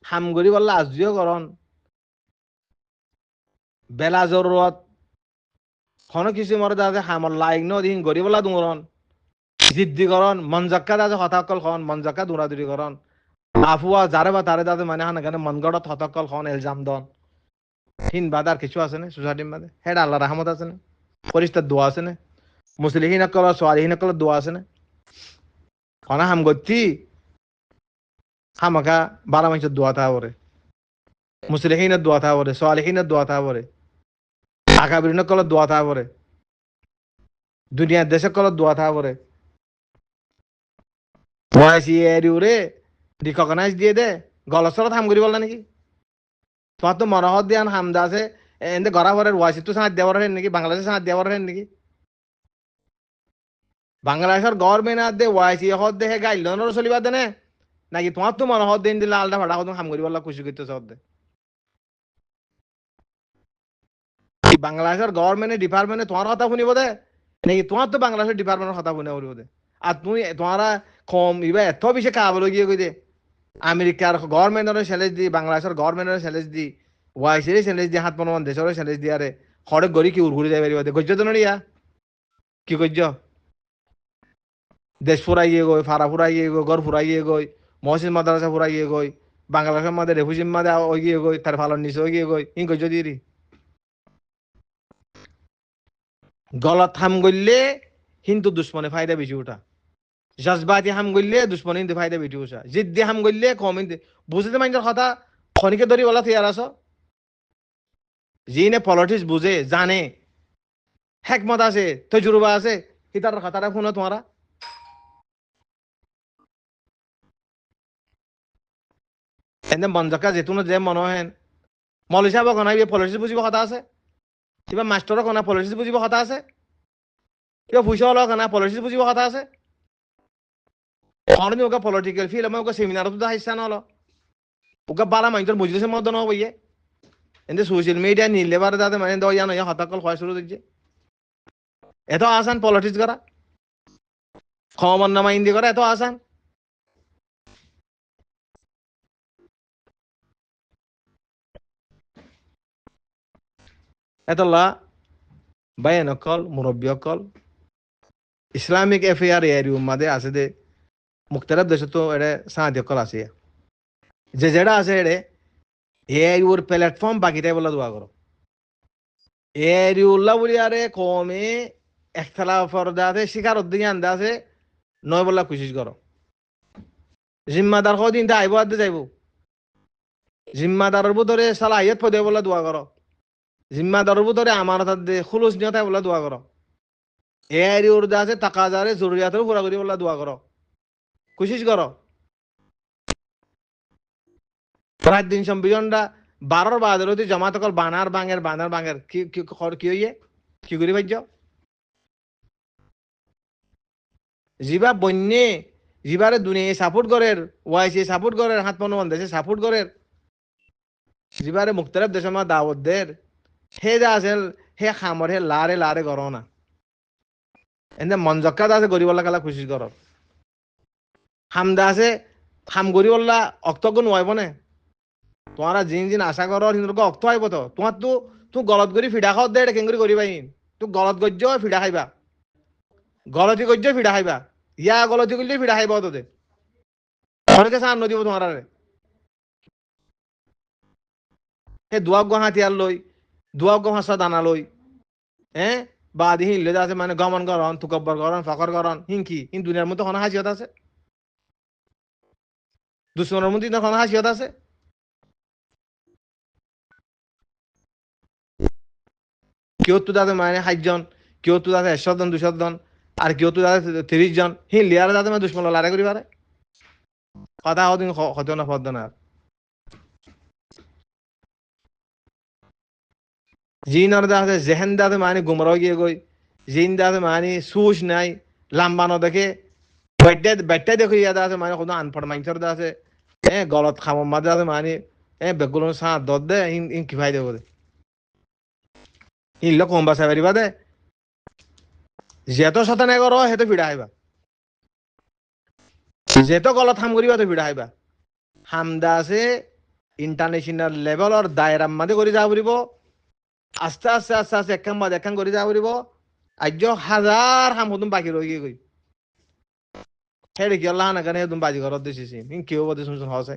হামগরি বললা আজিও করন বেলা জরুরত কোনো কিছু মরে দাদা হামল লাইক ন দিন গরি বলা দুরন জিদ্দি করন মনজাক্কা দাদা হতাকল খন মনজাক্কা দৌড়াদৌড়ি করন আফুয়া যারে বা তারে দাদা মানে হান এখানে মনগড়ত হতাকল খন এলজাম দন হিন বাদার কিছু আছে না সোসাইটির মধ্যে হেড আল্লাহ রহমত আছে না পরিষ্কার দোয়া আছে না মুসলিহীন কল সোয়ালিহীন কল দোয়া আছে না কনা হাম গতি হামাকা বারা মানুষের দোয়া থা বরে মুসলিহীনের দোয়া থা বরে সোয়ালিহীনের দোয়া থা বরে আকাবিরিন কল দোয়া থা বরে দুনিয়ার দেশের কল দোয়া থা বরে ওয়াইসি এরিউরে রিকগনাইজ দিয়ে দে গলসরত হাম করি বললা নাকি তোমার তো মনোহর দিয়ান হামদা আছে এতে গড়া ভরের ওয়াইসি তো সাঁত দেওয়ার হেন নাকি বাংলাদেশে সাঁত দেওয়ার হেন নাকি বাংলাদেশের গভর্নমেন্ট আর দে ওয়াইসি হদ দে হে গাইডলাইনের চলিবা দে নাকি তোমার তো মনোহর দিন দিলে আলদা ভাড়া কত হাম করি বললা খুশি করতেছ দে বাংলাদেশের গভর্নমেন্টের ডিপার্টমেন্টে তোমার কথা শুনিব দে নাকি তোমার তো বাংলাদেশের ডিপার্টমেন্টের কথা শুনে উড়িব দে আর তুমি তোমারা কম ইবা এত বেশি কাবল গিয়ে কই দে আমেরিকার গভর্নমেন্টের স্যালেজ দি বাংলাদেশের গভর্নমেন্টের স্যালেজ দি ওয়াইসির স্যালেজ দি হাত মনোমান দেশের স্যালেজ দি আরে হড়ে গড়ি কি উড়ঘুরি যাই পারিব দে গজ্য তো নড়িয়া কি গজ্য দেশ ফুরাইয়ে গই ফারা ফুরাইয়ে গই গড় ফুরাইয়ে গই মহসিন মাদ্রাসা ফুরাইয়ে গই বাংলাদেশের মাঝে রেফুজির মাঝে ওই গিয়ে গই তার ফালন নিচে ওই গিয়ে গই ইন গজ্য দিরি গলত হাম গইলে হিন্দু দুশ্মনে ফায়দা বেশি উঠা জজবাতি হাম গইলে দুশ্মনে হিন্দু ফায়দা বেশি উঠা জিদ্দি হাম গইলে কম হিন্দু বুঝতে মানুষের কথা খনিকে ধরি বলা থিয়ার আস যিনি পলিটিক্স বুঝে জানে হেকমত আছে তজুরবা আছে হিতার কথাটা শুনো তোমারা এনে মনজকা যেতুনো যে মনে হেন মলি সাহেব কনাই পলিটিক্স বুঝিব কথা আছে কিবা মাষ্টৰৰ কনা পলিটিক্স বুঝিব কথা আছে কিবা পইচা ওলোৱা কনা পলিটিক্স বুঝিব কথা আছে অনমি ওকে পলিটিক্যাল ফিল আমি ওকে সেমিনারত তো হাইসা নলো ওকে বালা মানুষের বুঝতেছে মত ন বইয়ে এতে সোশ্যাল মিডিয়া নিলে বারে দাদা মানে দয়া নয় হতাকল হয় শুরু দিচ্ছে এত আসান পলিটিক্স করা ক্ষমন নামাইন্দি করা এত আসান এতলা বায়ান অকল মুরব্বী অকল ইসলামিক এফেয়ার এরিউ মাঝে আছে দে মুক্তারাব দেশে তো এটা সাহায্য অকল আছে যে যেটা আছে এড়ে এরিউর প্ল্যাটফর্ম বাকিটাই বলে দোয়া করো এরিউল্লাহ বলি আরে কমে একতলাফর দাতে শিকার উদ্দিন আন্দা আছে নয় বলা কোশিশ করো জিম্মাদার কদিন তা আইব আদে যাইব জিম্মাদারের ভিতরে সালাহিয়ত পদে বলে দোয়া করো জিম্মাদারের ভিতরে আমার তাদের খুলুস নিয়তায় বলে দোয়া করো এরি উর্দা আছে তাকাজারে জরুরিয়াতের পুরা করি বলে দোয়া করো কোশিশ করো প্রায় 300 12 বাদের অতি জমা তকল বানার বাঙের কি কি কি হইয়ে কি করি ভাজ্য জিবা বন্যে জিবারে দুনিয়া সাপোর্ট করের ওয়াইসি সাপোর্ট করের হাত পানো দেশে সাপোর্ট করের জিবারে মুক্তারাব দেশের মা দাওয়াত দের হে যা আছে হে খামর হে লারে লারে করো না এনে মনজক্কা আছে গরিবল্লা কালা খুশি করো হামদা আছে হাম গরিবল্লা অক্তগুণ ওয়াইব নে তোমারা জিন আশা করো কিন্তু অক্ত আইব তো তোমার তো তুই গলত করি ফিডা খাওয়া দে এটা কেঙ্গুরি করিবাই তুই গলত গজ্য ফিডা খাইবা গলতি গজ্য ফিডা খাইবা ইয়া গলতি করলে ফিডা খাইবা তোদের অনেকে সার নদীব তোমার সেই দুয়াগ হাতিয়ার লই দুয়াগ হাঁস দানা লই হ্যাঁ বা দি হিনলে আছে মানে গমন করন তুকব্বর করন ফকর করন হিংকি হিন দুনিয়ার মধ্যে কোনো হাসিয়ত আছে দুশ্মনের মধ্যে কোনো হাসিয়ত আছে কেউ তো তাদের মানে 60 জন কেউ তো তাদের 100 জন 200 জন আর কেউ তো তাদের 30 জন হিন লিয়ারে তাদের মানে দুশ্মন লড়াই করি পারে কথা হদিন হতো না ফদ্দ না জিন আর দাদে জেহেন দাদে মানে গুমরা গিয়ে গই জিন দাদে মানে সুশ নাই লাম্বানো দেখে বেটে দেখো ইয়াদ আছে মানে কোনো আনপড় মাইন্সর দা আছে গলত খামম মাদে আছে মানে বেগুলো সাঁত দর দে ইন ইন কি ফাই দেবো ইন লোক কম বাসা পারিবা দে যেত শতানে করো হেতো ফিডা আইবা যেত গলত হাম করিবা তো ফিডা আইবা হামদা আছে ইন্টাৰনেশ্যনেল লেভেলৰ দায়ৰাৰ মাজে কৰি যাব পাৰিব আস্তে আস্তে আস্তে আস্তে একখান বাদ একখান কৰি যাব পাৰিব আজ হাজাৰ হাম হতুম বাকী ৰৈ গৈ সেই দেখি আল্লাহ নাকানে তুমি বাজি ঘৰত দিছিছি কি হ'ব দেচোন সহজে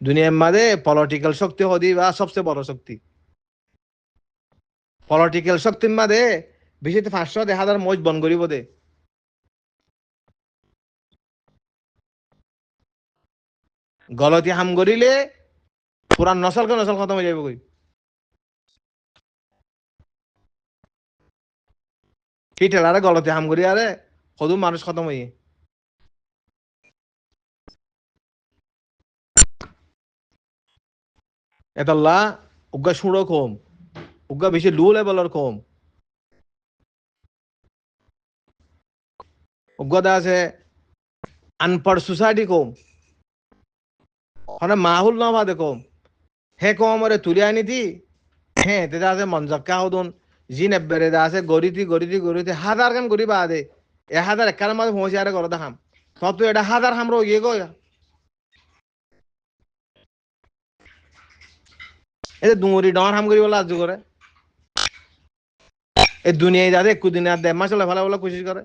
দুনিয়ার মাঝে পলিটিক্যাল শক্তি হদি বা সবচেয়ে বড় শক্তি পলিটিক্যাল শক্তির মাঝে বেশি 500,000 মজ বন করিব দে গলতি হাম করিলে পুরা নসলকে নসল খতম হয়ে যাবে কই কি ঠেলারে গলতি হাম করি আরে কদু মানুষ খতম হয়ে এতল্লা উগা সুড়ো কম উগা বেশি লো লেভেলের কম উগা আছে আনপঢ় সোসাইটি কম হনে মাহুল না বাদে কম হে কমরে তুলে আনি দি হ্যাঁ তেদা আছে মনজক্কা হদুন জি নেবেরে দা আছে গরিতি হাজার কাম করি বাদে 1,000 একখান মাঝে পৌঁছে আরে করো দেখাম তত এটা হাজার হামরো ইয়ে গো এই দুমরি ডর হাম করি বলা আজ করে এই দুনিয়ায় যাতে একটু দিন আর 1.5 মাস হলে ভালো বলা কোশিশ করে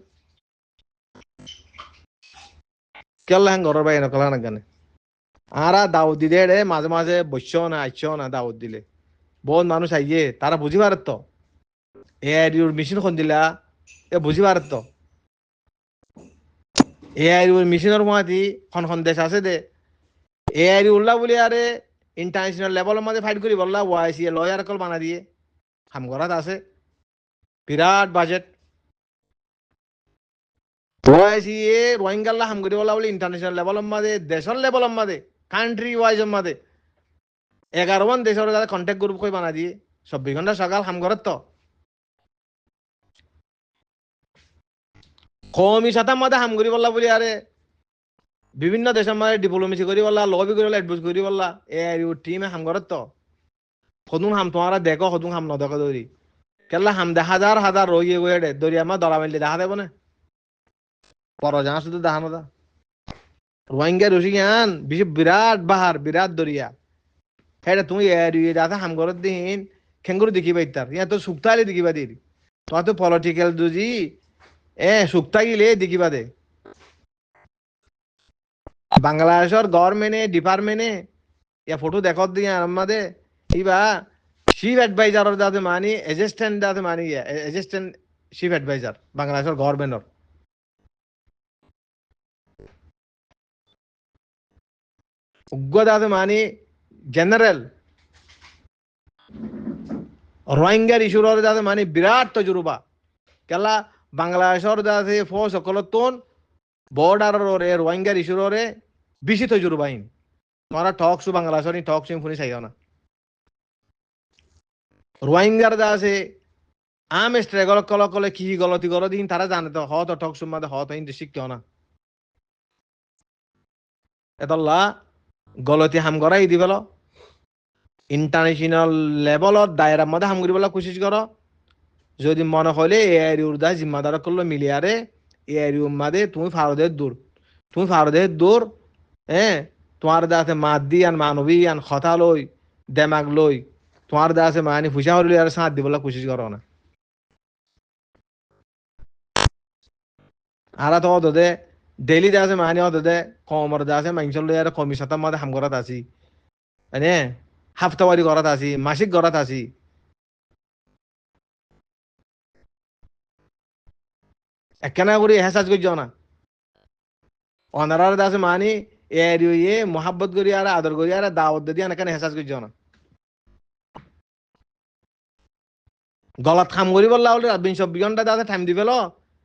কেলা হ্যাঁ ঘরের বাইরে কলা না গানে আরা দাওয়াত দিলে রে মাঝে মাঝে বসছো না আইছো না দাওয়াত দিলে বহুত মানুষ আইয়ে তারা বুঝি পারে তো এআইডিউর মেশিন খন দিলা এ বুঝি পারে তো এআইডিউর মেশিনের মাঝে খন দেশ আছে দে এআইডি উল্লা বলি আরে ইন্টারন্যাশনাল লেভেলের মধ্যে ফাইট করি বললা ওয়াইসি লয়ার কল বানা দিয়ে হাম করাত আছে বিরাট বাজেট ওয়াইসি রোহিঙ্গাল্লা হাম করি বলা বলি ইন্টারন্যাশনাল লেভেলের মধ্যে দেশের লেভেলের মধ্যে কান্ট্রি ওয়াইজের মধ্যে 11 দেশের যারা কন্ট্যাক্ট গ্রুপ কই বানা দিয়ে 24 ঘন্টা সকাল হাম করাত তো কমি সাতার মধ্যে হাম করি বললা বলি আরে বিভিন্ন দেশের মধ্যে ডিপ্লোমেসি করি বললা লবি করি বললা এডভাইস করি বললা এআইডিউ টিমে হাম করাত তো সদুন হাম তোমারা দেখো সদুন হাম নদেখো দৌড়ি কেলা হাম দে হাজার হাজার রয়ে গয়ে দে দরিয়া মা দলা মেলি দেখা দেবো না পর জানা শুধু দেখানো দা রোহিঙ্গা রুশিয়ান বেশি বিরাট বাহার বিরাট দরিয়া হ্যাঁ তুমি দাদা হাম করত দিন খেঙ্গুর দেখি পাইতার ইয়া তো সুক্তালে দেখিবা দির তোমার তো পলিটিক্যাল দুজি সুক্তা গিলে দেখিবা দে বাংলাদেশের গভর্নমেন্টে ডিপার্টমেন্টে ইয়া ফটো দেখত দিয়ে আমাদের ইবা চিফ এডভাইজারের দাতে মানি অ্যাসিস্ট্যান্ট দাতে মানি অ্যাসিস্ট্যান্ট চিফ এডভাইজার বাংলাদেশের গভর্নমেন্টর উগ্র দাতে মানি জেনারেল রোহিঙ্গার ইস্যুর দাতে মানি বিরাট তজুরবা কেলা বাংলাদেশের দাতে ফো সকলতন বর্ডারের রোহিঙ্গার ইস্যুর বেশি তজুরবাহীন তোমরা টকশু বাংলাদেশের টকশু শুনি চাইও না রোহিঙ্গার দা আছে আম স্ট্রেগল কল কলে কি গলতি করো দিন তারা জানে তো হত টকশু মাদে হত হিন্দি শিখতেও না এতল্লা গলতি হাম করাই দি পেল ইন্টারন্যাশনাল লেভেলত দায়রার মধ্যে হাম করি বলা কোশিশ করো যদি মনে হলে এআইডিউর দা জিম্মাদার করলো মিলিয়ারে এআইডিউর মাঝে তুমি ফারদের দূর তোমার দা আছে মাদি আন মানবী আন কথা লই দেমাগ লই তোমার দা আছে মানি ফুসা হলে আর সাথ দিবলা কোশিশ করো না আরা তো দে ডেইলি দা আছে মানি দে কমর দা আছে মাংসল লই আর কমি সাতার মধ্যে হাম করাত আছি হাফতাওয়ারি করাত আছি মাসিক করাত আছি একখানা করে হেসাজ করি যাও না অনারার দাসে মানি এ মোহাব্বত করি আর আদর করি আর দাওয়াত দিয়ে এখানে হেসাজ করি যাও না গলত খাম করি বললা বলে 24 ঘন্টা দাদা টাইম দি পেলো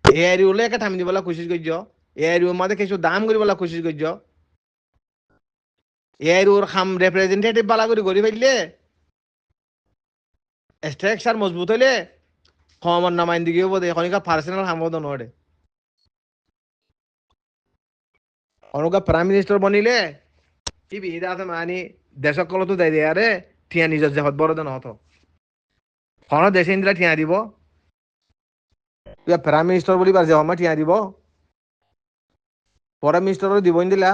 এআরি ওলে একটা টাইম দি বলা কোশিশ করি যাও এআরি ওর মাঝে কিছু দাম করি বলা কোশিশ করি যাও এআরি ওর খাম রিপ্রেজেন্টেটিভ বালা করি ফেললে স্ট্রাকচার মজবুত হইলে কমর নামাইন দিকে হবো দে এখনকার পার্সোনাল হাম হতো নড়ে অনুকা প্রাইম মিনিস্টার বনিলে কি বিহিদা আছে মানি দেশক কলতো দেয় দেয় আরে ঠিয়া নিজের জেহত বড় দেন হতো কোনো দেশে ইন্দিরা ঠিয়া দিব তুই প্রাইম মিনিস্টার বলি পারছে আমার ঠিয়া দিব পরে মিনিস্টারও দিব দিলা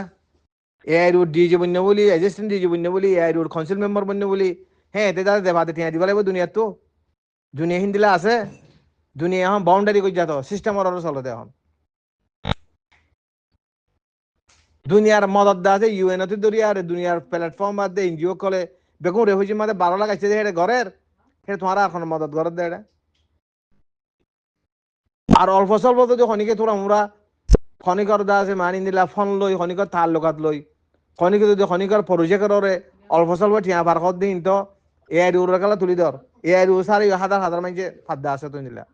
এআই রুট ডিজি বন্য বলি এজিস্ট্যান্ট ডিজি বন্য বলি এআই রুট কাউন্সিল মেম্বার বন্য বলি হ্যাঁ এতে তাদের দেবাতে ঠিয়া দিব লাগবে দুনিয়ার তো দুনিয়া হিন্দিলা আছে দুনিয়া এখন বাউন্ডারি করে যাত সিস্টেমর আরো চলতে এখন দুনিয়ার মদত দা আছে ইউএনওতে ধরি আর দুনিয়ার প্ল্যাটফর্ম বাদ দে এনজিও কলে বেগুন রেফিউজি মাঝে 12 লাগাইছে যে এটা ঘরের সে তোমার এখন মদত ঘরের দেয় আর অল্প স্বল্প যদি খনিকে তোরা মুরা খনিকর দা আছে মানি দিলা ফোন লই খনিকর থাল লোকাত লই খনিকে যদি খনিকর পরুষে করে অল্প স্বল্প ঠিয়া পার কর দিন তো এআই রুর কালা তুলি ধর এআই রু সারি হাজার হাজার মাইজে ফাদ্দা আছে তুই নিলা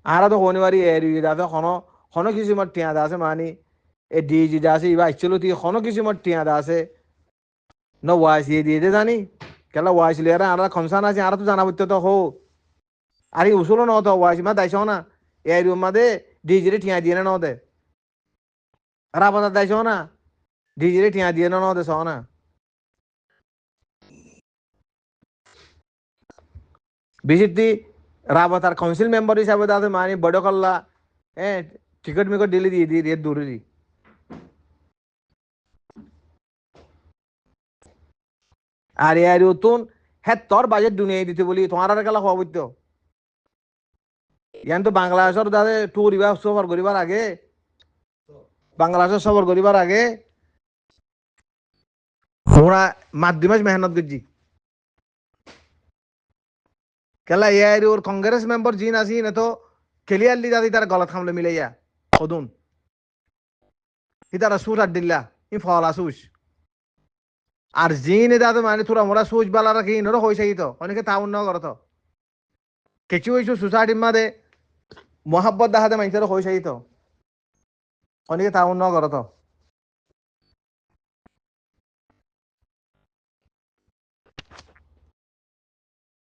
আর তো শনিবারই এআই রু আছে খনো কিছু মত ঠিয়া দা আছে মানি এ ডিজি দা আছে ইবা ইচ্ছলো তুই খনো কিছু মত ঠিয়া দা আছে ন ওয়াইস দিয়ে দে জানি কেলা ওয়াইস লিয়ারা আর খমসান আছে আর তো জানা বুঝতে তো হো আরে উসুলো ন তো ওয়াইস মা দাইছ না এআই রু মাদে ডিজি রে ঠিয়া দিয়ে না ন দে রাবাদা দাইছ না ডিজি রে ঠিয়া দিয়ে না ন দে ছ না বিজিতি রাবাতার কাউন্সিল মেম্বার হিসাবে দাদা মানি বড় কল্লা হ্যাঁ টিকিট মিকট দিলি দিয়ে দূরে দি আর ইয়ার উতুন হ্যাঁ তোর বাজেট দুনিয়ায় দিতে বলি তোমার আর কেলা হওয়া বুঝতো ইয়ান তো বাংলাদেশের দাদা ট্যুর ইবা সফর করিবার আগে বাংলাদেশের সফর করিবার আগে ওরা মাধ্যমিক মেহনত করছি কেলা ইয়ার ওর কংগ্রেস মেম্বার জিন আসি না তো ক্লিয়ারলি দাদি তার গলত খামলে মিলে ইয়া সদুন হি তারা সুর আর দিল্লা ই ফলা সুস আর জিন দাদা মানে তোরা মোরা সুচ বালা রাখি ইনরো হয়েছে তো অনেকে তাউন ন করতো কিছু কিছু সোসাইটির মাঝে মহাব্বত দেখাতে মানুষের হয়েছে তো অনেকে তাউন ন করতো